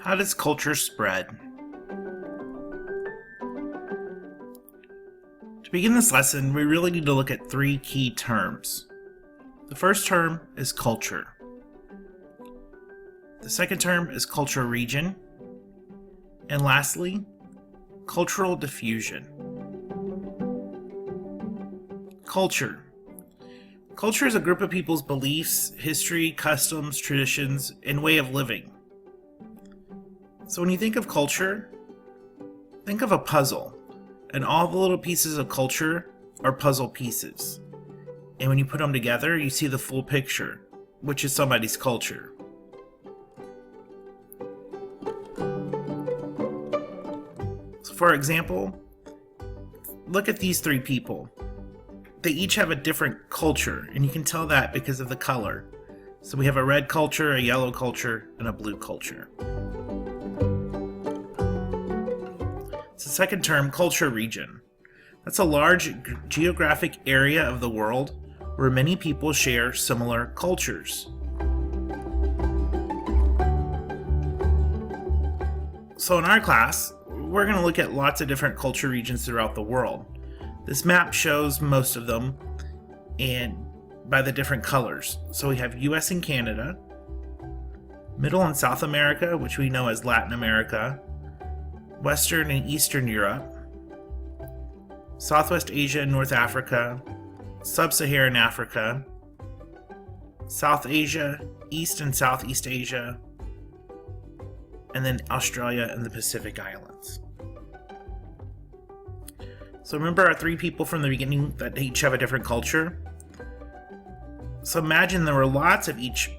How does culture spread? To begin this lesson, we really need to look at three key terms. The first term is culture. The second term is culture region. And lastly, cultural diffusion. Culture. Culture is a group of people's beliefs, history, customs, traditions, and way of living. So when you think of culture, think of a puzzle, and all the little pieces of culture are puzzle pieces. And when you put them together, you see the full picture, which is somebody's culture. So for example, look at these three people. They each have a different culture, and you can tell that because of the color. So we have a red culture, a yellow culture, and a blue culture. The second term, culture region. That's a large geographic area of the world where many people share similar cultures. So in our class, we're going to look at lots of different culture regions throughout the world. This map shows most of them and by the different colors. So we have US and Canada, Middle and South America, which we know as Latin America, Western and Eastern Europe, Southwest Asia and North Africa, Sub-Saharan Africa, South Asia, East and Southeast Asia, and then Australia and the Pacific Islands. So remember our three people from the beginning that each have a different culture? So imagine there were lots of each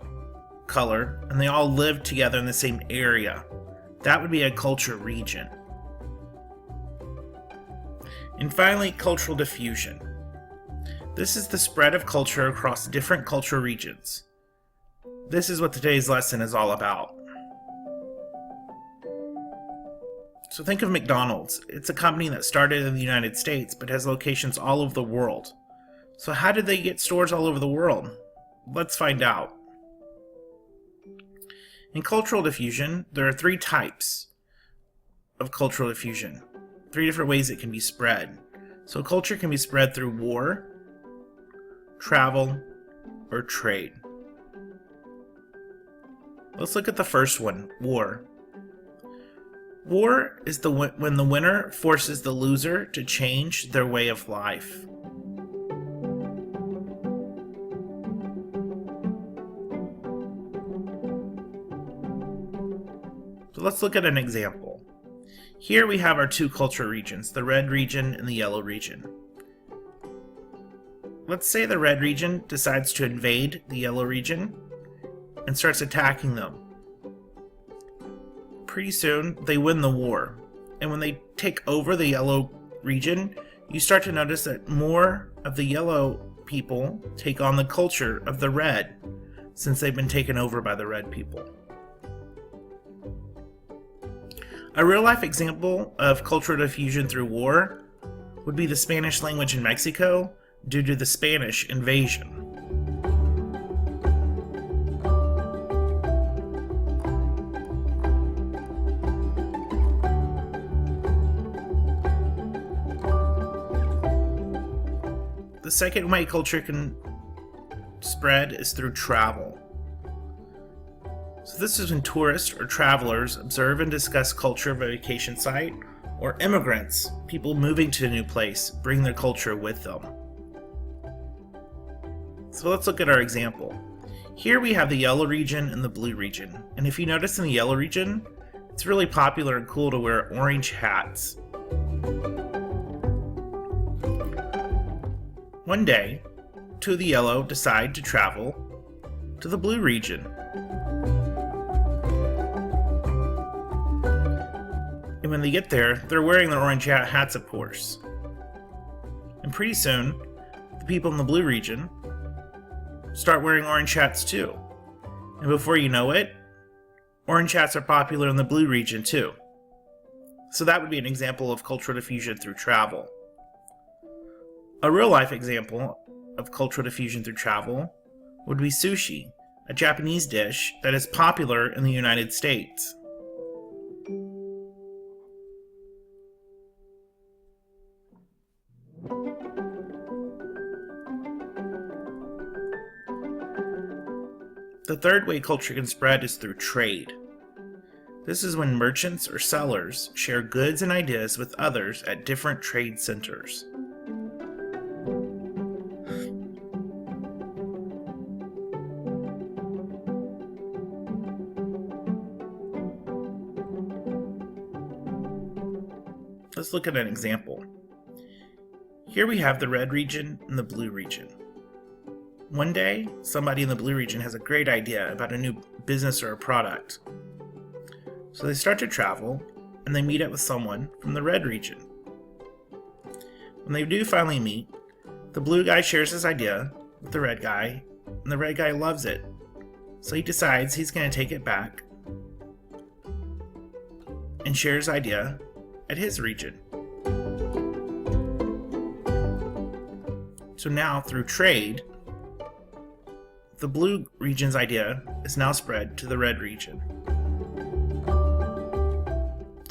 color and they all lived together in the same area. That would be a culture region. And finally, cultural diffusion. This is the spread of culture across different culture regions. This is what today's lesson is all about. So think of McDonald's. It's a company that started in the United States but has locations all over the world. So how did they get stores all over the world? Let's find out. In cultural diffusion, there are three types of cultural diffusion. Three different ways it can be spread. So culture can be spread through war, travel, or trade. Let's look at the first one, war. War is when the winner forces the loser to change their way of life. So let's look at an example. Here we have our two culture regions, the red region and the yellow region. Let's say the red region decides to invade the yellow region and starts attacking them. Pretty soon, they win the war. And when they take over the yellow region, you start to notice that more of the yellow people take on the culture of the red, since they've been taken over by the red people. A real-life example of cultural diffusion through war would be the Spanish language in Mexico due to the Spanish invasion. The second way culture can spread is through travel. So this is when tourists or travelers observe and discuss culture of a vacation site, or immigrants, people moving to a new place, bring their culture with them. So let's look at our example. Here we have the yellow region and the blue region. And if you notice in the yellow region, it's really popular and cool to wear orange hats. One day, two of the yellow decide to travel to the blue region. And when they get there, they're wearing their orange hats, of course. And pretty soon, the people in the blue region start wearing orange hats too. And before you know it, orange hats are popular in the blue region too. So that would be an example of cultural diffusion through travel. A real-life example of cultural diffusion through travel would be sushi, a Japanese dish that is popular in the United States. The third way culture can spread is through trade. This is when merchants or sellers share goods and ideas with others at different trade centers. Let's look at an example. Here we have the red region and the blue region. One day, somebody in the blue region has a great idea about a new business or a product. So they start to travel, and they meet up with someone from the red region. When they do finally meet, the blue guy shares his idea with the red guy, and the red guy loves it. So he decides he's going to take it back and share his idea at his region. So now, through trade, the blue region's idea is now spread to the red region.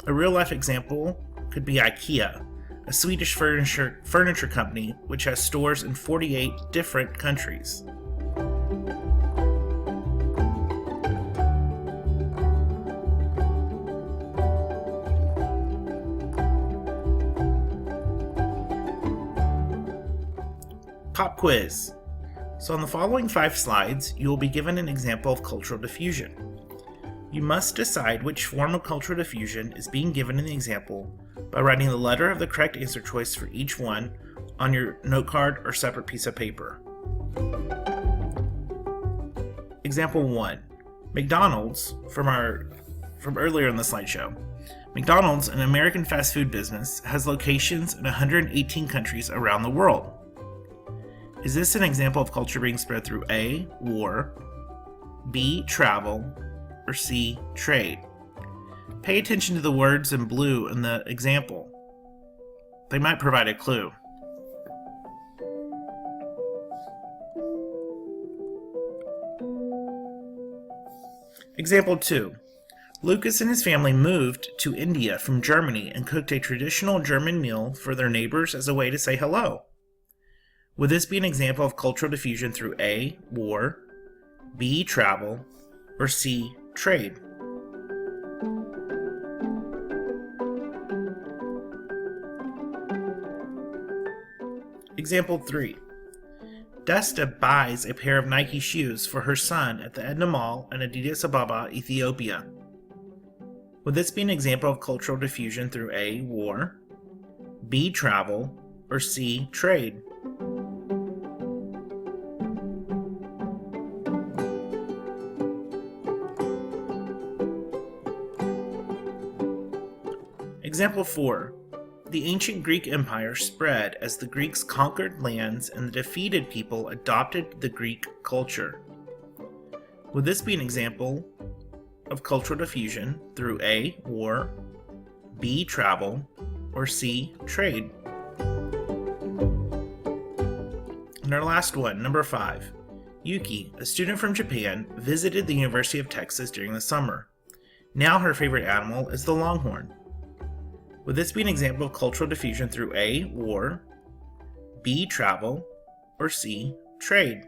A real-life example could be IKEA, a Swedish furniture company which has stores in 48 different countries. Pop quiz. So on the following 5 slides, you will be given an example of cultural diffusion. You must decide which form of cultural diffusion is being given in the example by writing the letter of the correct answer choice for each one on your note card or separate piece of paper. Example 1. McDonald's, from earlier in the slideshow. McDonald's, an American fast food business, has locations in 118 countries around the world. Is this an example of culture being spread through A, war, B, travel, or C, trade? Pay attention to the words in blue in the example. They might provide a clue. Example 2. Lucas and his family moved to India from Germany and cooked a traditional German meal for their neighbors as a way to say hello. Would this be an example of cultural diffusion through A, war, B, travel, or C, trade? Example 3. Desta buys a pair of Nike shoes for her son at the Edna Mall in Addis Ababa, Ethiopia. Would this be an example of cultural diffusion through A, war, B, travel, or C, trade? Example 4. The ancient Greek Empire spread as the Greeks conquered lands and the defeated people adopted the Greek culture. Would this be an example of cultural diffusion through A, war, B, travel, or C, trade? And our last one, number 5. Yuki, a student from Japan, visited the University of Texas during the summer. Now her favorite animal is the longhorn. Would this be an example of cultural diffusion through A, war, B, travel, or C, trade?